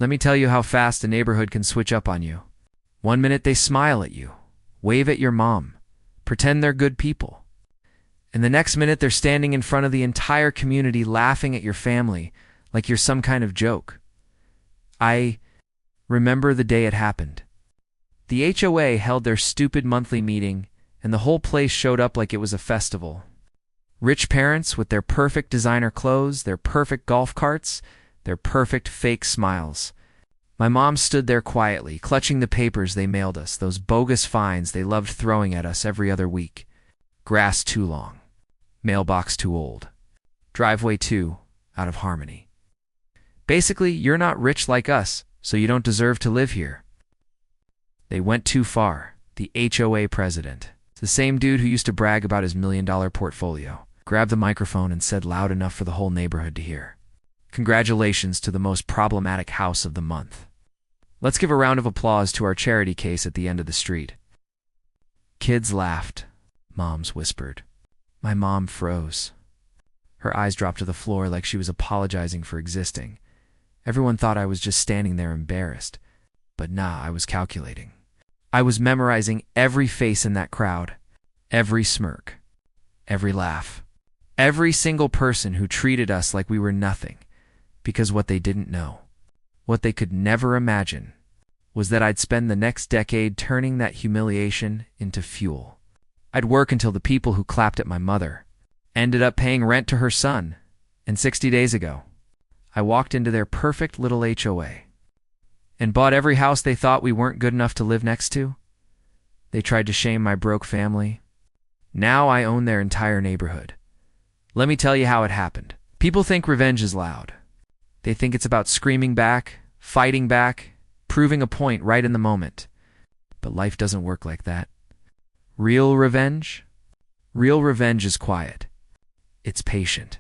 Let me tell you how fast a neighborhood can switch up on you. One minute they smile at you, wave at your mom, pretend they're good people. And the next minute they're standing in front of the entire community laughing at your family like you're some kind of joke. I remember the day it happened. The HOA held their stupid monthly meeting, and the whole place showed up like it was a festival. Rich parents with their perfect designer clothes, their perfect golf carts, their perfect fake smiles. My mom stood there quietly, clutching the papers they mailed us, those bogus fines they loved throwing at us every other week. Grass too long. Mailbox too old. Driveway too out of harmony. Basically, you're not rich like us, so you don't deserve to live here. They went too far. The HOA president, the same dude who used to brag about his $1 million portfolio, grabbed the microphone and said loud enough for the whole neighborhood to hear, "Congratulations to the most problematic house of the month. Let's give a round of applause to our charity case at the end of the street." Kids laughed. Moms whispered. My mom froze. Her eyes dropped to the floor like she was apologizing for existing. Everyone thought I was just standing there embarrassed. But nah, I was calculating. I was memorizing every face in that crowd, every smirk, every laugh, every single person who treated us like we were nothing, because what they didn't know, what they could never imagine, was that I'd spend the next decade turning that humiliation into fuel. I'd work until the people who clapped at my mother ended up paying rent to her son, and 60 days ago, I walked into their perfect little HOA and bought every house they thought we weren't good enough to live next to. They tried to shame my broke family. Now I own their entire neighborhood. Let me tell you how it happened. People think revenge is loud. They think it's about screaming back, fighting back, proving a point right in the moment. But life doesn't work like that. Real revenge? Real revenge is quiet. It's patient.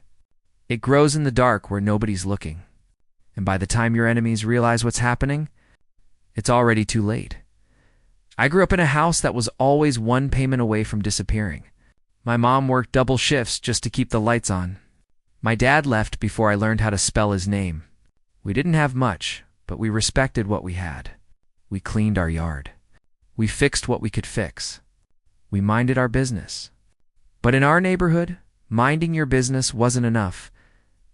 It grows in the dark where nobody's looking. And by the time your enemies realize what's happening, it's already too late. I grew up in a house that was always one payment away from disappearing. My mom worked double shifts just to keep the lights on. My dad left before I learned how to spell his name. We didn't have much, but we respected what we had. We cleaned our yard. We fixed what we could fix. We minded our business. But in our neighborhood, minding your business wasn't enough.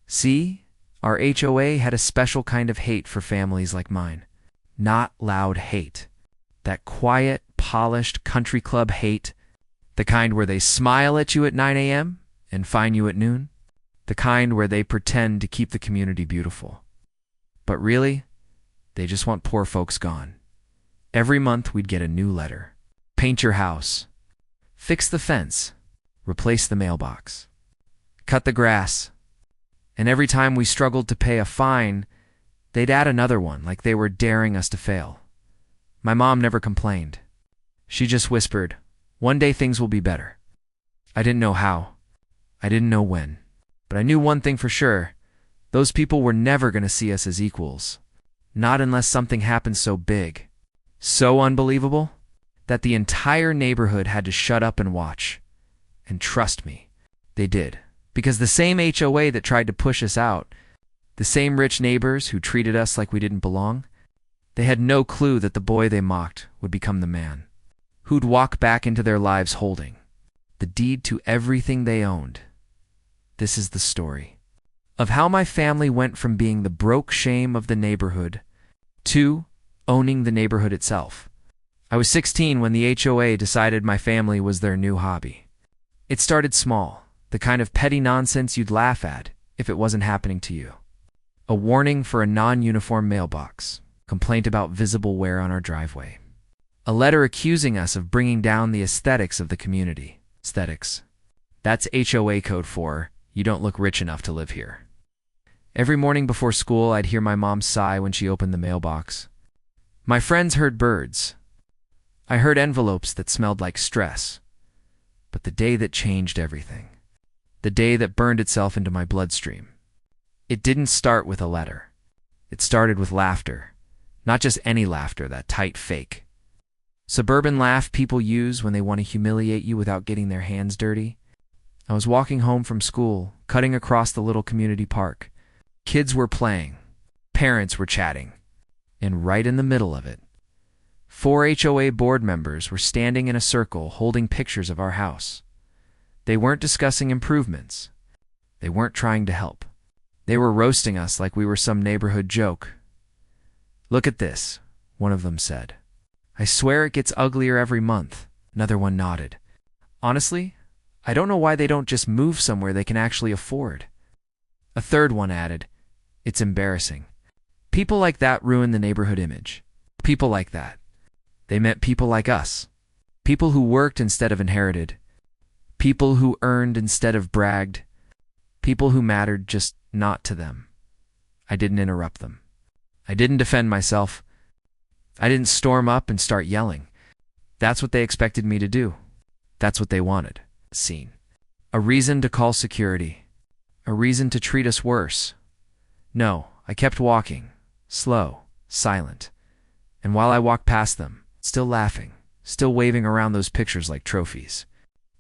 See? Our HOA had a special kind of hate for families like mine. Not loud hate. That quiet, polished country club hate. The kind where they smile at you at 9 a.m. and fine you at noon. The kind where they pretend to keep the community beautiful. But really, they just want poor folks gone. Every month we'd get a new letter. Paint your house. Fix the fence. Replace the mailbox. Cut the grass. And every time we struggled to pay a fine, they'd add another one, like they were daring us to fail. My mom never complained. She just whispered, "One day things will be better." I didn't know how. I didn't know when. But I knew one thing for sure. Those people were never going to see us as equals. Not unless something happened so big, so unbelievable, that the entire neighborhood had to shut up and watch. And trust me, they did. Because the same HOA that tried to push us out, the same rich neighbors who treated us like we didn't belong, they had no clue that the boy they mocked would become the man, who'd walk back into their lives holding the deed to everything they owned. This is the story of how my family went from being the broke shame of the neighborhood to owning the neighborhood itself. I was 16 when the HOA decided my family was their new hobby. It started small. The kind of petty nonsense you'd laugh at if it wasn't happening to you. A warning for a non-uniform mailbox. Complaint about visible wear on our driveway. A letter accusing us of bringing down the aesthetics of the community. Aesthetics. That's HOA code for, you don't look rich enough to live here. Every morning before school, I'd hear my mom sigh when she opened the mailbox. My friends heard birds. I heard envelopes that smelled like stress. But the day that changed everything, the day that burned itself into my bloodstream, it didn't start with a letter. It started with laughter. Not just any laughter, that tight fake. Suburban laugh people use when they want to humiliate you without getting their hands dirty. I was walking home from school, cutting across the little community park. Kids were playing. Parents were chatting. And right in the middle of it, 4 HOA board members were standing in a circle holding pictures of our house. They weren't discussing improvements. They weren't trying to help. They were roasting us like we were some neighborhood joke. "Look at this," one of them said. "I swear it gets uglier every month." Another one nodded. "Honestly, I don't know why they don't just move somewhere they can actually afford." A third one added, "It's embarrassing. People like that ruin the neighborhood image." People like that. They meant people like us. People who worked instead of inherited. People who earned instead of bragged. People who mattered, just not to them. I didn't interrupt them. I didn't defend myself. I didn't storm up and start yelling. That's what they expected me to do. That's what they wanted. Scene. A reason to call security. A reason to treat us worse. No, I kept walking. Slow, silent. And while I walked past them, still laughing, still waving around those pictures like trophies,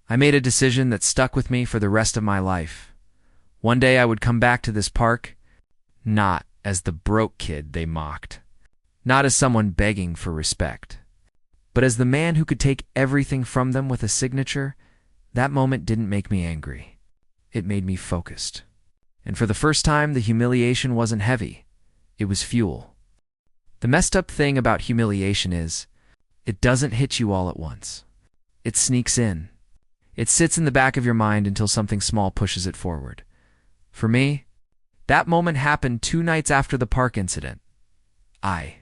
I made a decision that stuck with me for the rest of my life. One day I would come back to this park, not as the broke kid they mocked, not as someone begging for respect, but as the man who could take everything from them with a signature. That moment didn't make me angry. It made me focused. And for the first time, the humiliation wasn't heavy. It was fuel. The messed up thing about humiliation is, it doesn't hit you all at once. It sneaks in. It sits in the back of your mind until something small pushes it forward. For me, that moment happened 2 nights after the park incident. I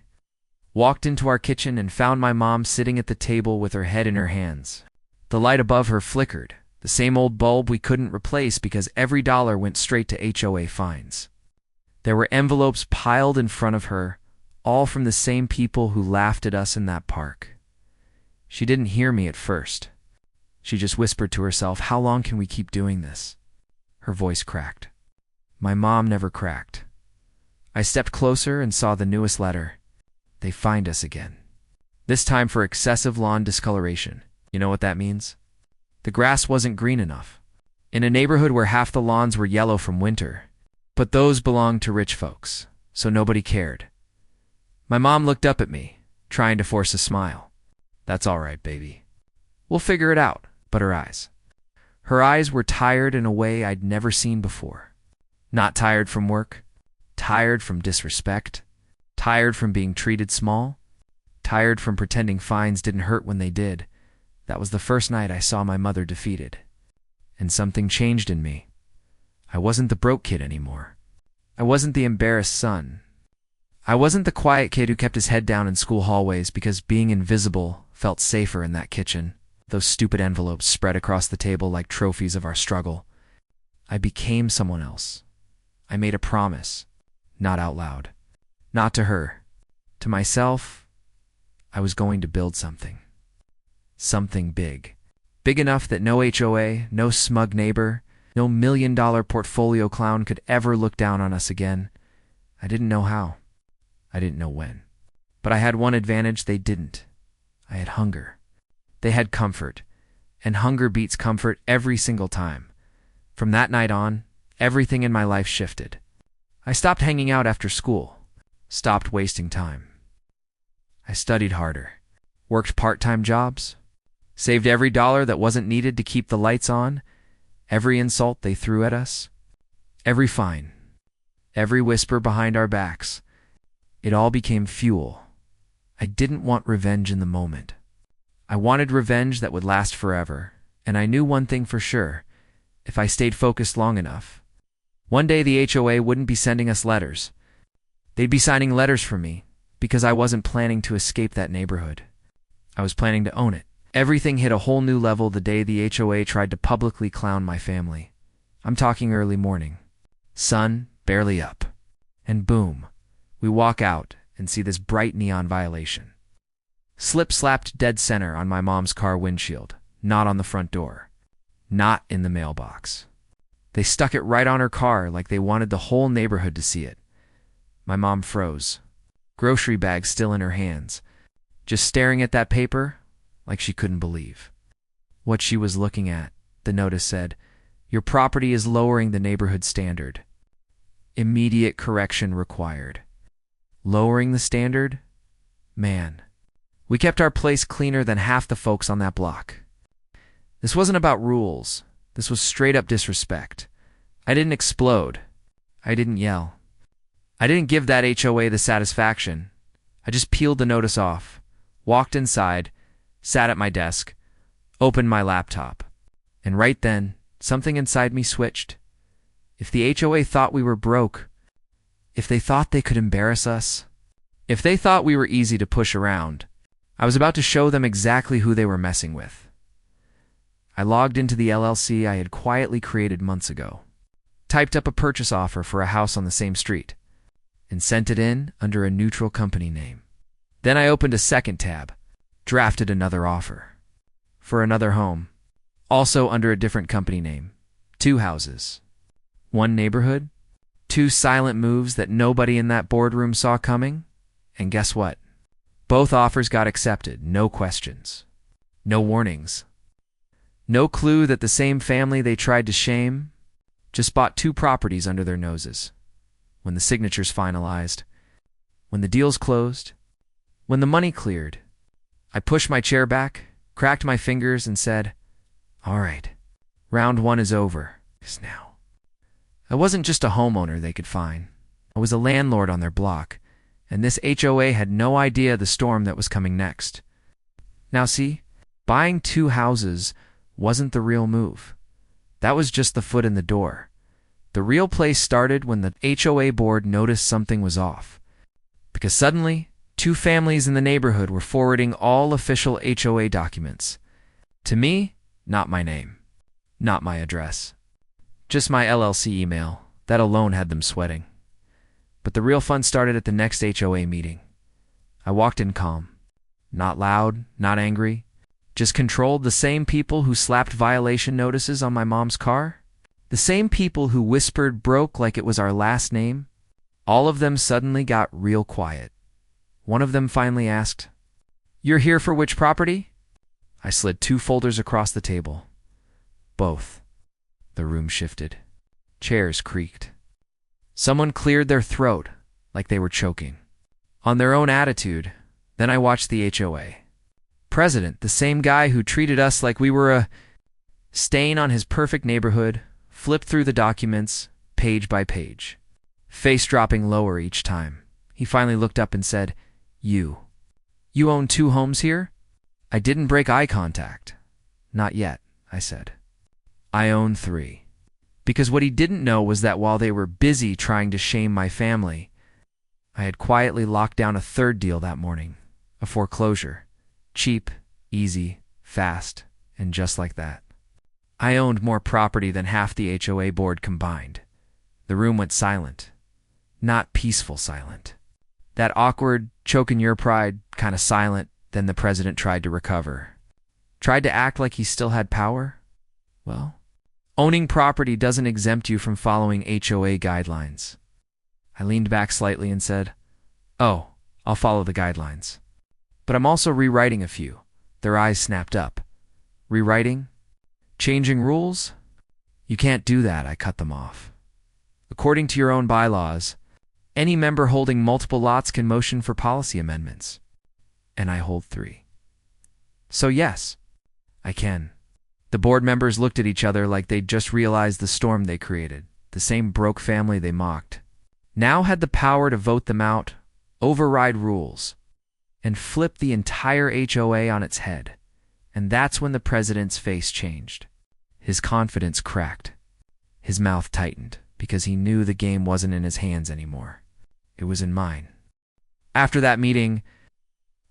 walked into our kitchen and found my mom sitting at the table with her head in her hands. The light above her flickered, the same old bulb we couldn't replace because every dollar went straight to HOA fines. There were envelopes piled in front of her, all from the same people who laughed at us in that park. She didn't hear me at first. She just whispered to herself, "How long can we keep doing this?" Her voice cracked. My mom never cracked. I stepped closer and saw the newest letter. They fined us again. This time for excessive lawn discoloration. You know what that means? The grass wasn't green enough. In a neighborhood where half the lawns were yellow from winter. But those belonged to rich folks, so nobody cared. My mom looked up at me, trying to force a smile. "That's all right, baby. We'll figure it out." But her eyes were tired in a way I'd never seen before. Not tired from work, tired from disrespect, tired from being treated small, tired from pretending fines didn't hurt when they did. That was the first night I saw my mother defeated. And something changed in me. I wasn't the broke kid anymore. I wasn't the embarrassed son. I wasn't the quiet kid who kept his head down in school hallways because being invisible felt safer in that kitchen. Those stupid envelopes spread across the table like trophies of our struggle. I became someone else. I made a promise, not out loud. Not to her. To myself, I was going to build something. Something big. Big enough that no HOA, no smug neighbor, no $1 million portfolio clown could ever look down on us again. I didn't know how. I didn't know when. But I had one advantage they didn't. I had hunger. They had comfort. And hunger beats comfort every single time. From that night on, everything in my life shifted. I stopped hanging out after school. Stopped wasting time. I studied harder. Worked part-time jobs. Saved every dollar that wasn't needed to keep the lights on. Every insult they threw at us. Every fine. Every whisper behind our backs. It all became fuel. I didn't want revenge in the moment. I wanted revenge that would last forever, and I knew one thing for sure. If I stayed focused long enough, one day the HOA wouldn't be sending us letters. They'd be signing letters for me, because I wasn't planning to escape that neighborhood. I was planning to own it. Everything hit a whole new level the day the HOA tried to publicly clown my family. I'm talking early morning. Sun barely up. And boom, we walk out and see this bright neon violation. Slip slapped dead center on my mom's car windshield, not on the front door. Not in the mailbox. They stuck it right on her car like they wanted the whole neighborhood to see it. My mom froze, grocery bag still in her hands, just staring at that paper like she couldn't believe what she was looking at. The notice said, "Your property is lowering the neighborhood standard. Immediate correction required." Lowering the standard? Man. We kept our place cleaner than half the folks on that block. This wasn't about rules. This was straight up disrespect. I didn't explode. I didn't yell. I didn't give that HOA the satisfaction. I just peeled the notice off, walked inside, sat at my desk, opened my laptop. And right then, something inside me switched. If the HOA thought we were broke, if they thought they could embarrass us, if they thought we were easy to push around, I was about to show them exactly who they were messing with. I logged into the LLC I had quietly created months ago, typed up a purchase offer for a house on the same street, and sent it in under a neutral company name. Then I opened a second tab, drafted another offer for another home, also under a different company name. 2 houses, 1 neighborhood, 2 silent moves that nobody in that boardroom saw coming. And guess what? Both offers got accepted, no questions, no warnings, no clue that the same family they tried to shame just bought 2 properties under their noses. When the signatures finalized, when the deals closed, when the money cleared, I pushed my chair back, cracked my fingers, and said, "All right, round 1 is over. Now." I wasn't just a homeowner they could fine. I was a landlord on their block, and this HOA had no idea the storm that was coming next. Now see, buying 2 houses wasn't the real move. That was just the foot in the door. The real play started when the HOA board noticed something was off. Because suddenly, 2 families in the neighborhood were forwarding all official HOA documents. To me, not my name, not my address. Just my LLC email. That alone had them sweating. But the real fun started at the next HOA meeting. I walked in calm. Not loud, not angry. Just controlled. The same people who slapped violation notices on my mom's car. The same people who whispered broke like it was our last name. All of them suddenly got real quiet. One of them finally asked, "You're here for which property?" I slid 2 folders across the table. Both. The room shifted. Chairs creaked. Someone cleared their throat like they were choking. On their own attitude, then I watched the HOA. President, the same guy who treated us like we were a stain on his perfect neighborhood, flipped through the documents, page by page, face dropping lower each time. He finally looked up and said, You own 2 homes here?" I didn't break eye contact. "Not yet," I said. "I own 3. Because what he didn't know was that while they were busy trying to shame my family, I had quietly locked down a 3rd deal that morning, a foreclosure. Cheap, easy, fast, and just like that. I owned more property than half the HOA board combined. The room went silent. Not peaceful silent. That awkward, choking your pride kind of silent. Then the president tried to recover. Tried to act like he still had power. Well, owning property doesn't exempt you from following HOA guidelines. I leaned back slightly and said, "Oh, I'll follow the guidelines. But I'm also rewriting a few." Their eyes snapped up. "Rewriting? Changing rules?" "You can't do that," I cut them off. "According to your own bylaws, any member holding multiple lots can motion for policy amendments. And I hold 3. So yes, I can." The board members looked at each other like they'd just realized the storm they created. The same broke family they mocked now had the power to vote them out, override rules, and flip the entire HOA on its head. And that's when the president's face changed. His confidence cracked. His mouth tightened because he knew the game wasn't in his hands anymore. It was in mine. After that meeting,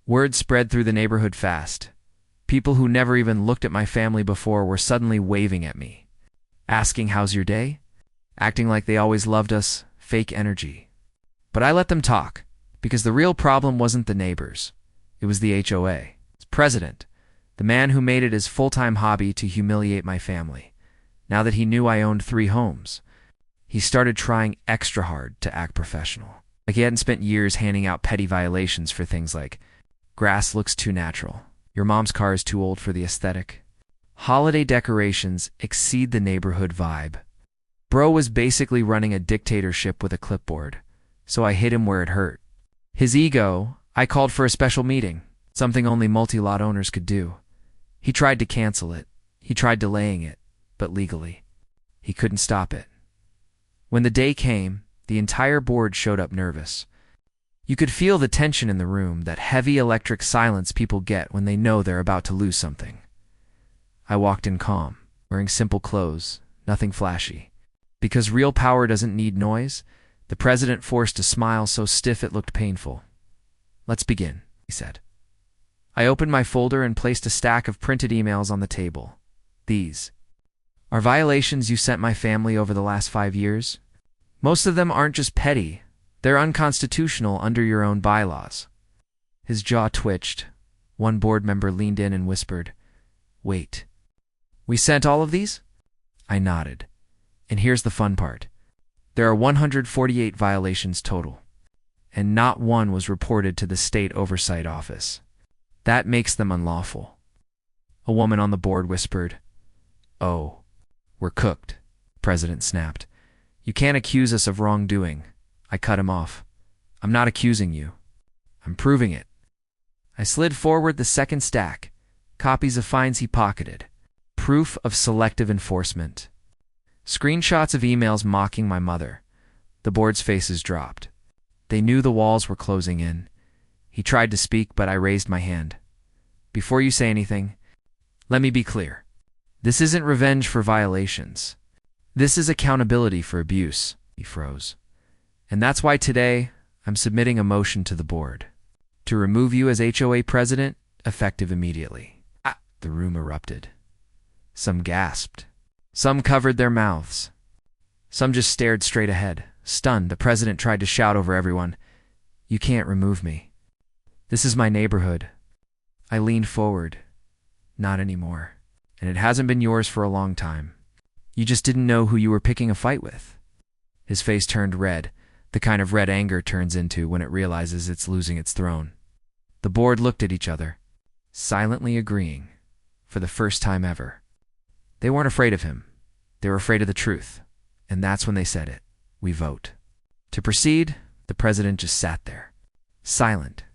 word spread through the neighborhood fast. People who never even looked at my family before were suddenly waving at me, asking, "How's your day?" Acting like they always loved us, fake energy. But I let them talk, because the real problem wasn't the neighbors. It was the HOA. Its president, the man who made it his full-time hobby to humiliate my family. Now that he knew I owned 3 homes, he started trying extra hard to act professional. Like he hadn't spent years handing out petty violations for things like, "Grass looks too natural. Your mom's car is too old for the aesthetic. Holiday decorations exceed the neighborhood vibe." Bro was basically running a dictatorship with a clipboard, so I hit him where it hurt. His ego, I called for a special meeting, something only multi-lot owners could do. He tried to cancel it. He tried delaying it, but legally. He couldn't stop it. When the day came, the entire board showed up nervous. You could feel the tension in the room, that heavy electric silence people get when they know they're about to lose something. I walked in calm, wearing simple clothes, nothing flashy. Because real power doesn't need noise, the president forced a smile so stiff it looked painful. "Let's begin," he said. I opened my folder and placed a stack of printed emails on the table. "These are violations you sent my family over the last 5 years. Most of them aren't just petty, they're unconstitutional under your own bylaws." His jaw twitched. One board member leaned in and whispered, "Wait, we sent all of these?" I nodded. And here's the fun part. There are 148 violations total, and not one was reported to the State Oversight Office. That makes them unlawful. A woman on the board whispered, "Oh, we're cooked," the president snapped. "You can't accuse us of wrongdoing." I cut him off. "I'm not accusing you. I'm proving it." I slid forward the second stack, copies of fines he pocketed, proof of selective enforcement. Screenshots of emails mocking my mother. The board's faces dropped. They knew the walls were closing in. He tried to speak, but I raised my hand. "Before you say anything, let me be clear. This isn't revenge for violations. This is accountability for abuse." He froze. "And that's why today I'm submitting a motion to the board to remove you as HOA president, effective immediately." The room erupted. Some gasped. Some covered their mouths. Some just stared straight ahead. Stunned, the president tried to shout over everyone, "You can't remove me. This is my neighborhood." I leaned forward. "Not anymore. And it hasn't been yours for a long time. You just didn't know who you were picking a fight with." His face turned red, the kind of red anger turns into when it realizes it's losing its throne. The board looked at each other, silently agreeing, for the first time ever. They weren't afraid of him. They were afraid of the truth. And that's when they said it. "We vote." To proceed, the president just sat there, silent,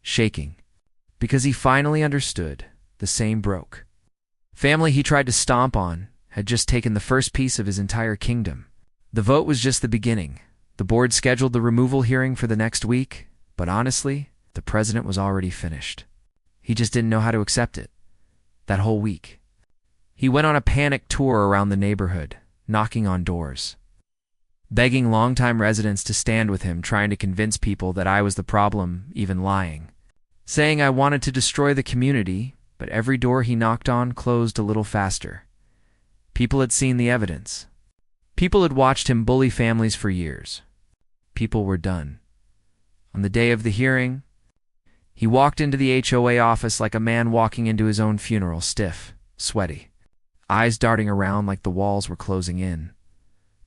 shaking, because he finally understood the same broke. Family he tried to stomp on had just taken the first piece of his entire kingdom. The vote was just the beginning. The board scheduled the removal hearing for the next week, but honestly, the president was already finished. He just didn't know how to accept it. That whole week. He went on a panic tour around the neighborhood, knocking on doors, begging longtime residents to stand with him, trying to convince people that I was the problem, even lying, saying I wanted to destroy the community, but every door he knocked on closed a little faster. People had seen the evidence. People had watched him bully families for years. People were done. On the day of the hearing, he walked into the HOA office like a man walking into his own funeral, stiff, sweaty, eyes darting around like the walls were closing in.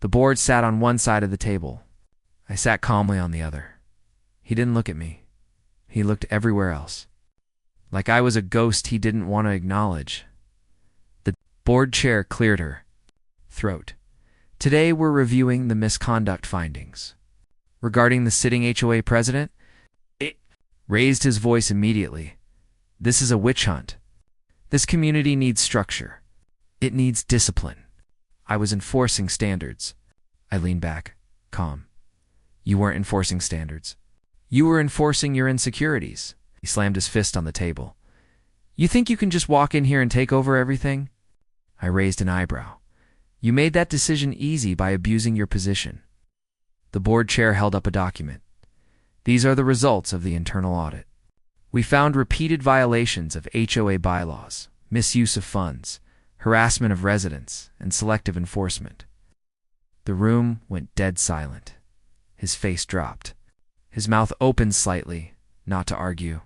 The board sat on one side of the table. I sat calmly on the other. He didn't look at me. He looked everywhere else. Like I was a ghost he didn't want to acknowledge. The board chair cleared her throat. "Today we're reviewing the misconduct findings. Regarding the sitting HOA president," it raised his voice immediately. "This is a witch hunt. This community needs structure. It needs discipline. I was enforcing standards." I leaned back, calm. "You weren't enforcing standards. You were enforcing your insecurities." He slammed his fist on the table. "You think you can just walk in here and take over everything?" I raised an eyebrow. "You made that decision easy by abusing your position." The board chair held up a document. "These are the results of the internal audit. We found repeated violations of HOA bylaws, misuse of funds, harassment of residents, and selective enforcement." The room went dead silent. His face dropped. His mouth opened slightly, not to argue,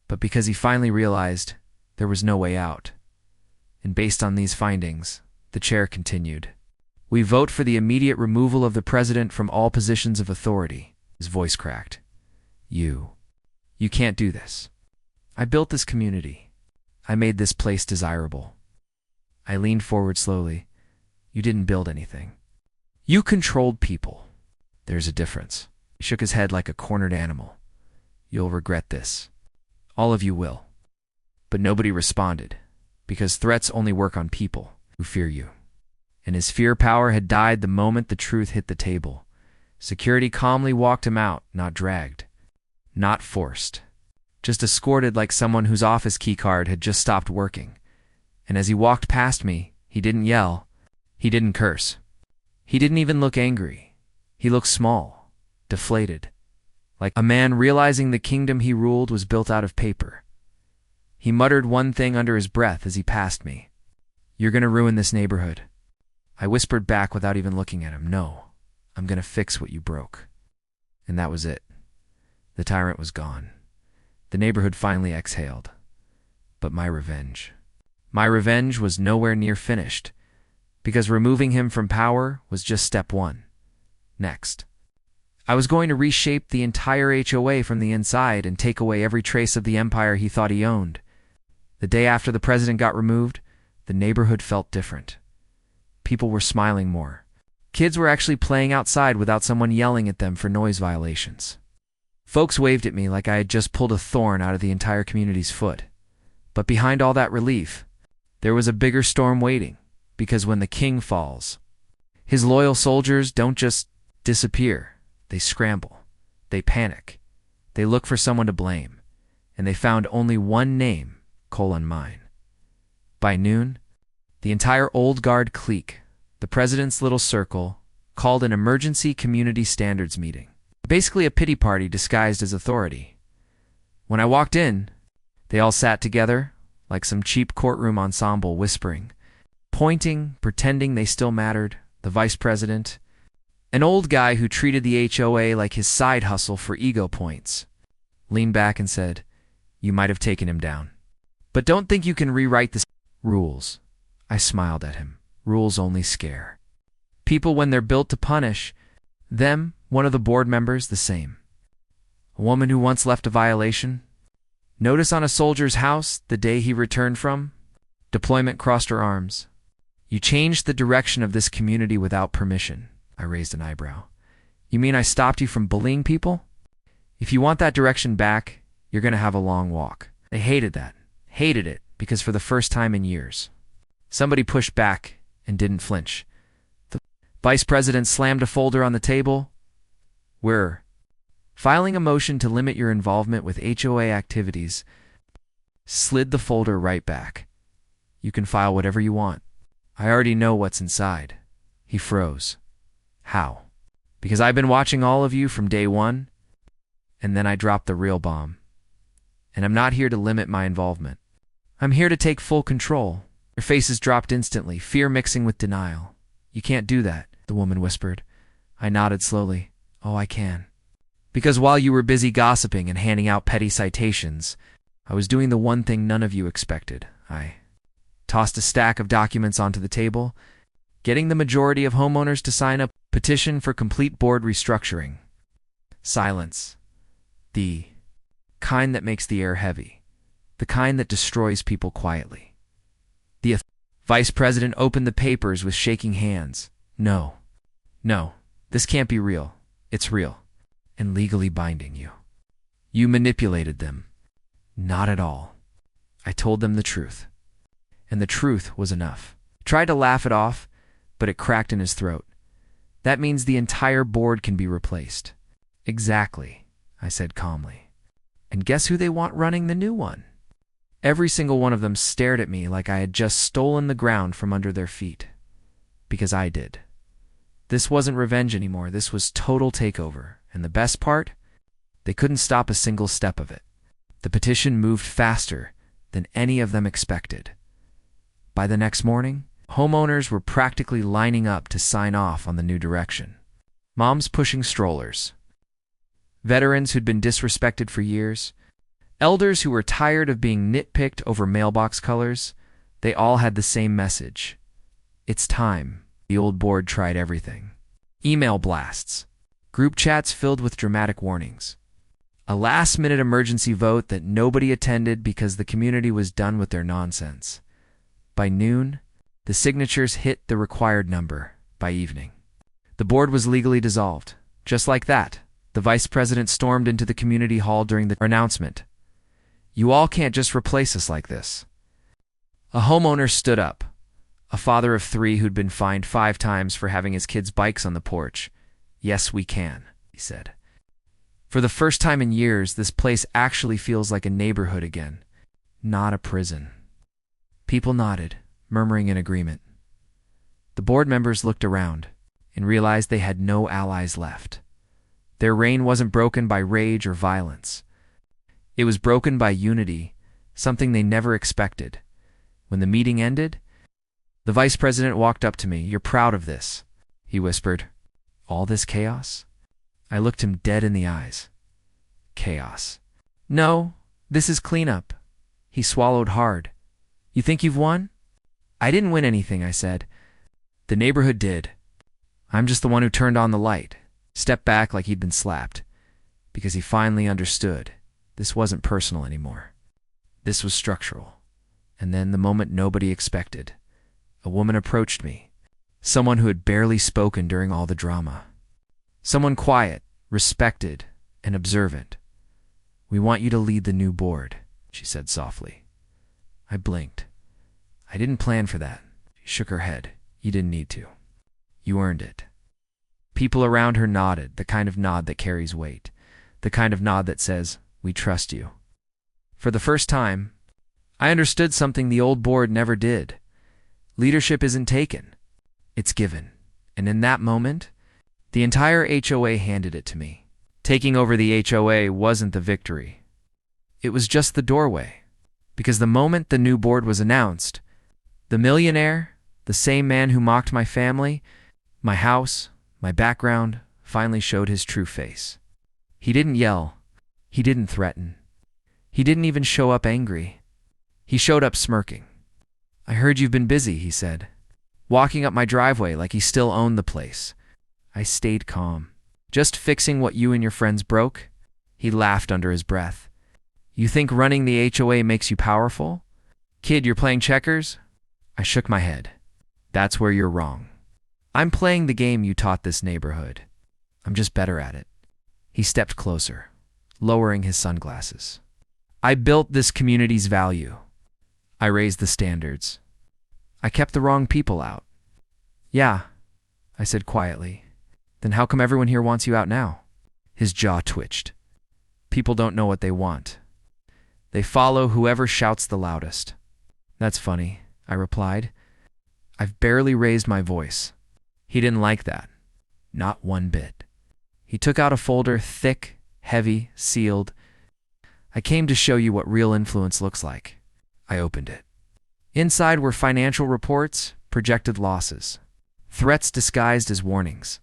but because he finally realized there was no way out. And based on these findings, the chair continued, "We vote for the immediate removal of the president from all positions of authority." His voice cracked. You can't do this. I built this community. I made this place desirable." I leaned forward slowly. "You didn't build anything. You controlled people. There's a difference." He shook his head like a cornered animal. You'll regret this. All of you will. But nobody responded, because threats only work on people who fear you. And his fear power had died the moment the truth hit the table. Security calmly walked him out, not dragged, not forced, just escorted like someone whose office keycard had just stopped working. And as he walked past me, he didn't yell, he didn't curse. He didn't even look angry. He looked small, deflated, like a man realizing the kingdom he ruled was built out of paper. He muttered one thing under his breath as he passed me. "You're going to ruin this neighborhood." I whispered back without even looking at him, "No, I'm going to fix what you broke." And that was it. The tyrant was gone. The neighborhood finally exhaled. But my revenge was nowhere near finished, because removing him from power was just step one. Next, I was going to reshape the entire HOA from the inside and take away every trace of the empire he thought he owned. The day after the president got removed, the neighborhood felt different. People were smiling more. Kids were actually playing outside without someone yelling at them for noise violations. Folks waved at me like I had just pulled a thorn out of the entire community's foot. But behind all that relief, there was a bigger storm waiting, because when the king falls, his loyal soldiers don't just disappear. They scramble. They panic. They look for someone to blame. And they found only one name, mine. By noon, the entire old guard clique, the president's little circle, called an emergency community standards meeting. Basically a pity party disguised as authority. When I walked in, they all sat together, like some cheap courtroom ensemble, whispering, pointing, pretending they still mattered. The vice president, an old guy who treated the HOA like his side hustle for ego points, leaned back and said, "You might have taken him down. But don't think you can rewrite the rules." I smiled at him. Rules only scare people when they're built to punish them. One of the board members, the same. A woman who once left a violation. Notice on a soldier's house the day he returned from deployment, crossed her arms. "You changed the direction of this community without permission." I raised an eyebrow. "You mean I stopped you from bullying people? If you want that direction back, you're going to have a long walk." They hated that. Hated it, because for the first time in years, somebody pushed back and didn't flinch. The vice president slammed a folder on the table. "We're filing a motion to limit your involvement with HOA activities." Slid the folder right back. "You can file whatever you want. I already know what's inside." He froze. "How?" "Because I've been watching all of you from day one." And then I dropped the real bomb. "And I'm not here to limit my involvement. I'm here to take full control." Their faces dropped instantly, fear mixing with denial. "You can't do that," the woman whispered. I nodded slowly. "Oh, I can. Because while you were busy gossiping and handing out petty citations, I was doing the one thing none of you expected." I tossed a stack of documents onto the table, getting the majority of homeowners to sign a petition for complete board restructuring. Silence. The kind that makes the air heavy. The kind that destroys people quietly. The vice president opened the papers with shaking hands. No, this can't be real. It's real. And legally binding you. You manipulated them." "Not at all." I told them the truth. And the truth was enough. Tried to laugh it off, but it cracked in his throat. "That means the entire board can be replaced." "Exactly," I said calmly. "And guess who they want running the new one?" Every single one of them stared at me like I had just stolen the ground from under their feet. Because I did. This wasn't revenge anymore. This was total takeover. And the best part? They couldn't stop a single step of it. The petition moved faster than any of them expected. By the next morning, homeowners were practically lining up to sign off on the new direction. Moms pushing strollers. Veterans who'd been disrespected for years. Elders who were tired of being nitpicked over mailbox colors. They all had the same message. It's time. The old board tried everything. Email blasts. Group chats filled with dramatic warnings. A last-minute emergency vote that nobody attended because the community was done with their nonsense. By noon, the signatures hit the required number. By evening, the board was legally dissolved. Just like that. The vice president stormed into the community hall during the announcement. "You all can't just replace us like this." A homeowner stood up, a father of 3 who'd been fined 5 times for having his kids' bikes on the porch. "Yes, we can," he said. "For the first time in years, this place actually feels like a neighborhood again, not a prison." People nodded, murmuring in agreement. The board members looked around and realized they had no allies left. Their reign wasn't broken by rage or violence. It was broken by unity, something they never expected. When the meeting ended, the vice president walked up to me. "You're proud of this," he whispered. "All this chaos?" I looked him dead in the eyes. "Chaos? No, this is cleanup." He swallowed hard. "You think you've won?" "I didn't win anything," I said. "The neighborhood did. I'm just the one who turned on the light," stepped back like he'd been slapped, because he finally understood this wasn't personal anymore. This was structural. And then, the moment nobody expected, a woman approached me, someone who had barely spoken during all the drama. Someone quiet, respected, and observant. "We want you to lead the new board," she said softly. I blinked. "I didn't plan for that." She shook her head. "You didn't need to. You earned it." People around her nodded, the kind of nod that carries weight, the kind of nod that says, "We trust you." For the first time, I understood something the old board never did. Leadership isn't taken, it's given. And in that moment, the entire HOA handed it to me. Taking over the HOA wasn't the victory. It was just the doorway. Because the moment the new board was announced, the millionaire, the same man who mocked my family, my house, my background, finally showed his true face. He didn't yell. He didn't threaten. He didn't even show up angry. He showed up smirking. "I heard you've been busy," he said, walking up my driveway like he still owned the place. I stayed calm. "Just fixing what you and your friends broke?" He laughed under his breath. "You think running the HOA makes you powerful? Kid, you're playing checkers?" I shook my head. "That's where you're wrong. I'm playing the game you taught this neighborhood. I'm just better at it." He stepped closer, lowering his sunglasses. "I built this community's value. I raised the standards. I kept the wrong people out." "Yeah," I said quietly. "Then how come everyone here wants you out now?" His jaw twitched. "People don't know what they want. They follow whoever shouts the loudest." "That's funny," I replied. I've barely raised my voice. He didn't like that. Not one bit. He took out a folder, thick, heavy, sealed. "I came to show you what real influence looks like." I opened it. Inside were financial reports, projected losses, threats disguised as warnings,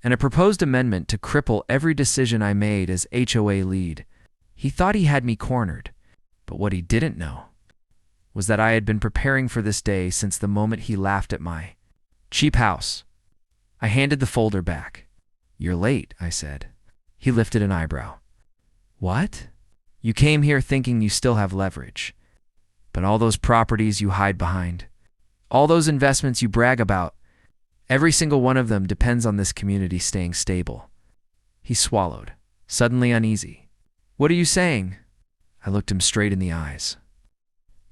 and a proposed amendment to cripple every decision I made as HOA lead. He thought he had me cornered, but what he didn't know was that I had been preparing for this day since the moment he laughed at my cheap house. I handed the folder back. "You're late," I said. He lifted an eyebrow. "What?" "You came here thinking you still have leverage. But all those properties you hide behind, all those investments you brag about, every single one of them depends on this community staying stable." He swallowed, suddenly uneasy. "What are you saying?" I looked him straight in the eyes.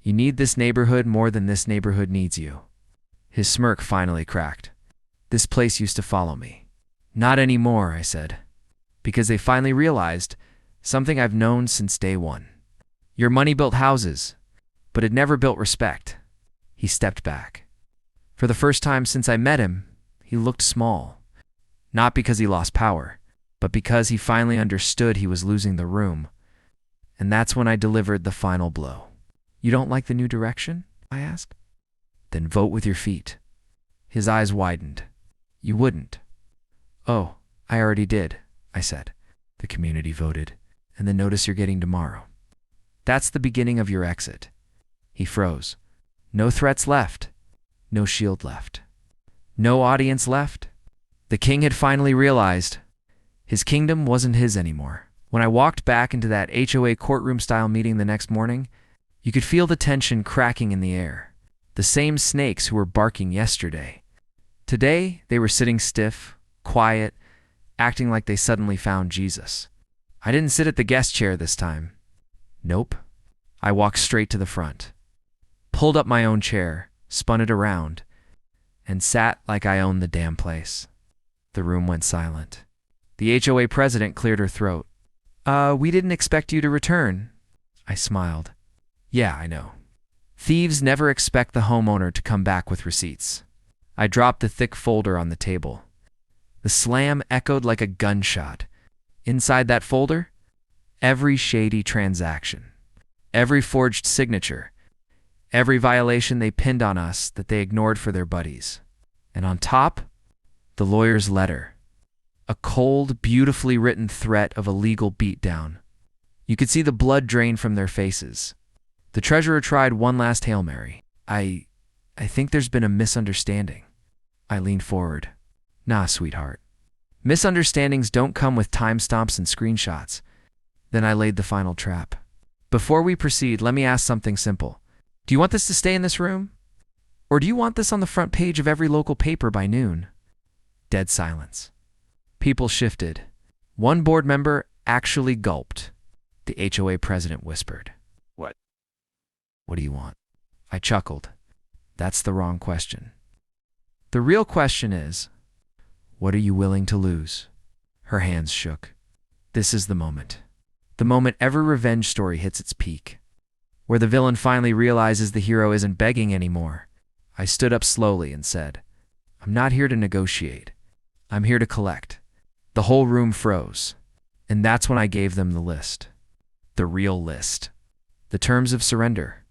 "You need this neighborhood more than this neighborhood needs you." His smirk finally cracked. "This place used to follow me." "Not anymore," I said, "because they finally realized something I've known since day one. Your money built houses, but it never built respect." He stepped back. For the first time since I met him, he looked small. Not because he lost power, but because he finally understood he was losing the room. And that's when I delivered the final blow. "You don't like the new direction?" I asked. "Then vote with your feet." His eyes widened. "You wouldn't." "Oh, I already did," I said. "The community voted, and the notice you're getting tomorrow. That's the beginning of your exit." He froze. No threats left. No shield left. No audience left. The king had finally realized his kingdom wasn't his anymore. When I walked back into that HOA courtroom-style meeting the next morning, you could feel the tension cracking in the air. The same snakes who were barking yesterday. Today, they were sitting stiff, quiet, acting like they suddenly found Jesus. I didn't sit at the guest chair this time. Nope. I walked straight to the front, pulled up my own chair, spun it around, and sat like I owned the damn place. The room went silent. The HOA president cleared her throat. We didn't expect you to return." I smiled. "Yeah, I know. Thieves never expect the homeowner to come back with receipts." I dropped the thick folder on the table. The slam echoed like a gunshot. Inside that folder, every shady transaction, every forged signature, every violation they pinned on us that they ignored for their buddies. And on top, the lawyer's letter. A cold, beautifully written threat of a legal beatdown. You could see the blood drain from their faces. The treasurer tried one last Hail Mary. I think there's been a misunderstanding." I leaned forward. "Nah, sweetheart. Misunderstandings don't come with timestamps and screenshots." Then I laid the final trap. "Before we proceed, let me ask something simple. Do you want this to stay in this room? Or do you want this on the front page of every local paper by noon?" Dead silence. People shifted. One board member actually gulped. The HOA president whispered, "What? What do you want?" I chuckled. "That's the wrong question. The real question is, what are you willing to lose?" Her hands shook. This is the moment. The moment every revenge story hits its peak, where the villain finally realizes the hero isn't begging anymore. I stood up slowly and said, "I'm not here to negotiate. I'm here to collect." The whole room froze, and that's when I gave them the list. The real list. The terms of surrender.